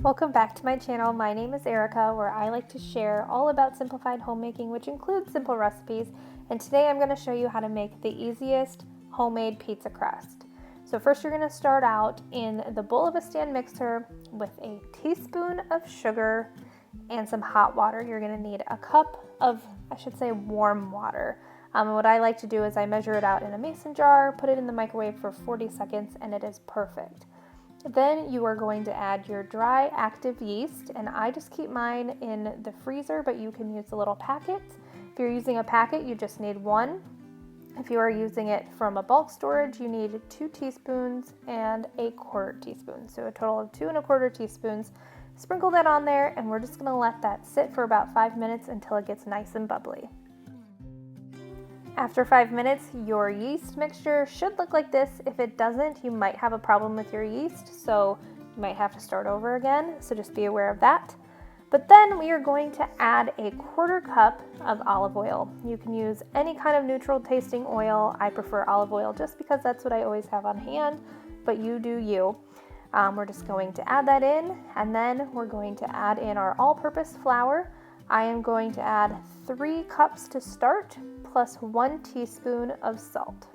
Welcome back to my channel. My name is Erica, where I like to share all about simplified homemaking, which includes simple recipes. And today I'm going to show you how to make the easiest homemade pizza crust. So first you're going to start out in the bowl of a stand mixer with a teaspoon of sugar and some hot water. You're going to need a cup of, warm water. And what I like to do is I measure it out in a mason jar, put it in the microwave for 40 seconds, and it is perfect. Then you are going to add your dry active yeast, and I just keep mine in the freezer, but you can use the little packets. If you're using a packet, you just need one. If you are using it from a bulk storage, you need 2 teaspoons and a quarter teaspoon. So a total of 2 1/4 teaspoons. Sprinkle that on there, and we're just gonna let that sit for about 5 minutes until it gets nice and bubbly. After 5 minutes, your yeast mixture should look like this. If it doesn't, you might have a problem with your yeast, so you might have to start over again, so just be aware of that. But then we are going to add a 1/4 cup of olive oil. You can use any kind of neutral tasting oil. I prefer olive oil just because that's what I always have on hand, but you do you. We're just going to add that in, and then we're going to add in our all-purpose flour. I am going to add 3 cups to start, plus 1 teaspoon of salt.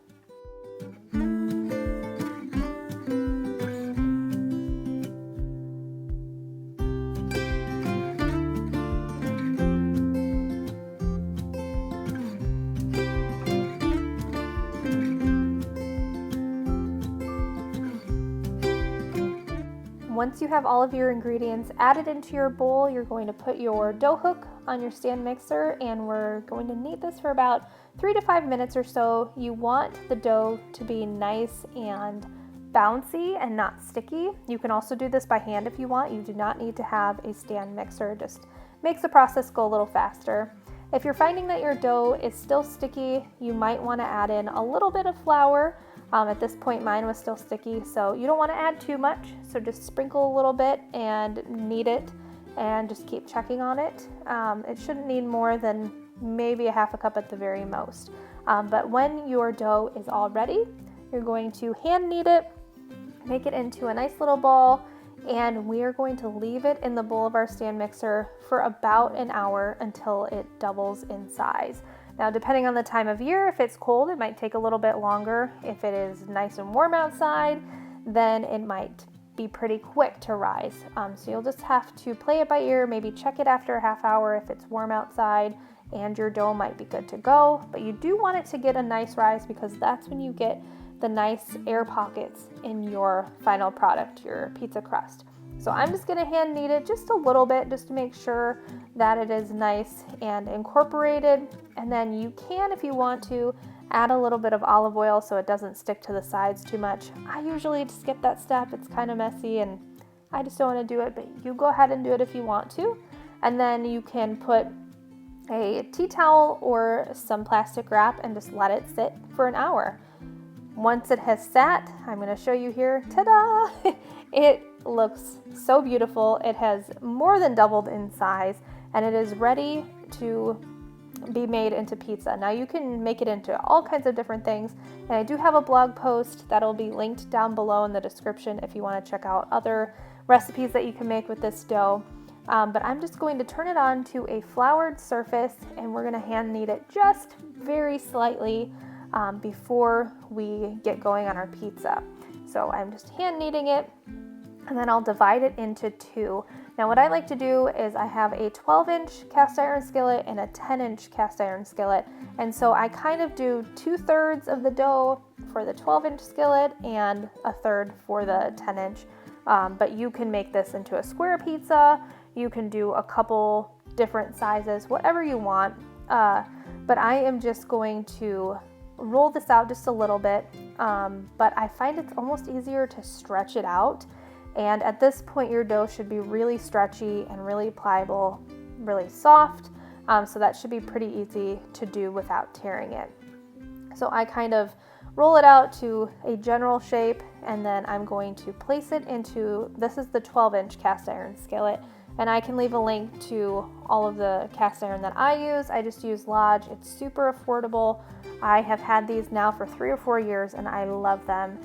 Once you have all of your ingredients added into your bowl, you're going to put your dough hook on your stand mixer, and we're going to knead this for about 3 to 5 minutes or so. You want the dough to be nice and bouncy and not sticky. You can also do this by hand if you want. You do not need to have a stand mixer. It just makes the process go a little faster. If you're finding that your dough is still sticky, you might want to add in a little bit of flour. At this point, mine was still sticky, so you don't want to add too much. So just sprinkle a little bit and knead it, and just keep checking on it. It shouldn't need more than maybe a 1/2 cup at the very most. But when your dough is all ready, you're going to hand knead it, make it into a nice little ball, and we are going to leave it in the bowl of our stand mixer for about an hour until it doubles in size. Now, depending on the time of year, if it's cold, it might take a little bit longer. If it is nice and warm outside, then it might be pretty quick to rise. So you'll just have to play it by ear, maybe check it after a 1/2 hour if it's warm outside, and your dough might be good to go. But you do want it to get a nice rise, because that's when you get the nice air pockets in your final product, your pizza crust. So I'm just gonna hand knead it just a little bit, just to make sure that it is nice and incorporated. And then you can, if you want to, add a little bit of olive oil so it doesn't stick to the sides too much. I usually skip that step. It's kind of messy and I just don't want to do it, but you go ahead and do it if you want to. And then you can put a tea towel or some plastic wrap and just let it sit for an hour. Once it has sat, I'm going to show you here. Ta-da! It looks so beautiful. It has more than doubled in size, and it is ready to be made into pizza. Now you can make it into all kinds of different things, and I do have a blog post that'll be linked down below in the description if you want to check out other recipes that you can make with this dough. But I'm just going to turn it on to a floured surface, and we're going to hand knead it just very slightly before we get going on our pizza. So I'm just hand kneading it, and then I'll divide it into 2. Now what I like to do is I have a 12-inch cast iron skillet and a 10-inch cast iron skillet, and so I kind of do 2/3 of the dough for the 12-inch skillet and 1/3 for the 10-inch. But you can make this into a square pizza. You can do a couple different sizes, whatever you want. But I am just going to roll this out just a little bit, but I find it's almost easier to stretch it out. And at this point, your dough should be really stretchy and really pliable, really soft. So that should be pretty easy to do without tearing it. So I kind of roll it out to a general shape, and then I'm going to place it into, this is the 12-inch cast iron skillet, and I can leave a link to all of the cast iron that I use. I just use Lodge. It's super affordable. I have had these now for 3 or 4 years, and I love them.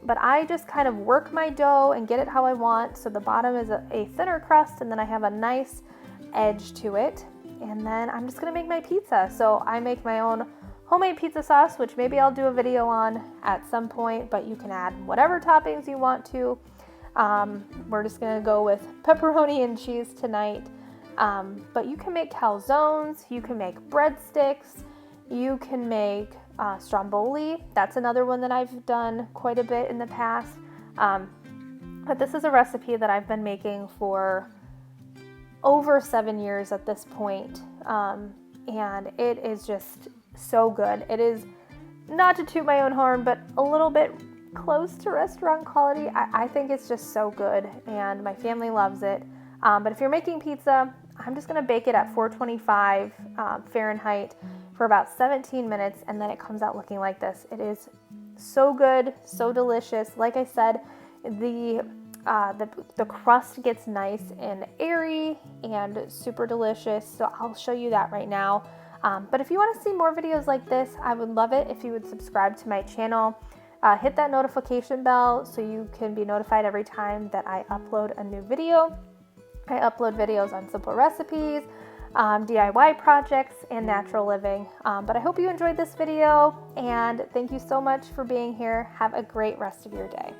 but I just kind of work my dough and get it how I want. So the bottom is a thinner crust, and then I have a nice edge to it. And then I'm just gonna make my pizza. So I make my own homemade pizza sauce, which maybe I'll do a video on at some point, but you can add whatever toppings you want to. We're just gonna go with pepperoni and cheese tonight. But you can make calzones, you can make breadsticks, you can make stromboli. That's another one that I've done quite a bit in the past. But this is a recipe that I've been making for over 7 years at this point. And it is just so good. It is, not to toot my own horn, but a little bit close to restaurant quality. I think it's just so good, and my family loves it. But if you're making pizza, I'm just gonna bake it at 425 Fahrenheit for about 17 minutes, and then it comes out looking like this. It is so good, so delicious. Like I said, the crust gets nice and airy and super delicious, so I'll show you that right now. But if you want to see more videos like this, I would love it if you would subscribe to my channel. Hit that notification bell so you can be notified every time that I upload a new video. I upload videos on simple recipes, DIY projects, and natural living. But I hope you enjoyed this video, and thank you so much for being here. Have a great rest of your day.